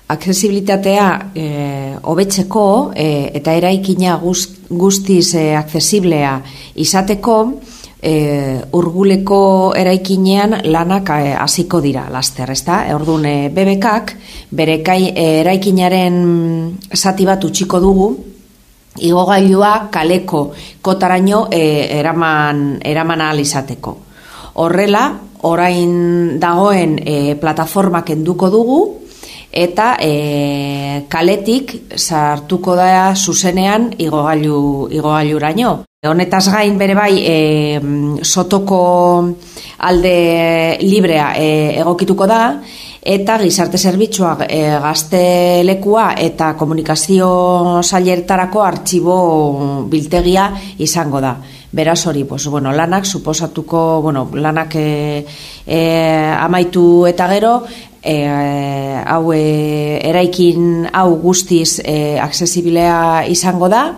Aksesibilitatea hobetzeko eta eraikina guztiz aksesiblea izateko, urguleko eraikinean lanak hasiko dira laster, ezta? Orduan BBKak bere eraikinaren zati bat utziko dugu, igogailua kaleko kotaraino eraman ahal izateko. Horrela, orain dagoen plataforma kenduko dugu, eta kaletik sartuko da zuzenean igogailuraino. Honetaz gain bere bai sotoko alde librea egokituko da, eta gizarte zerbitzuak gaztelekua eta komunikazio sailetarako artxibo biltegia izango da. Beraz hori, lanak suposatuko, lanak amaitu eta gero, eraikin hau guztiz aksesibilea izango da.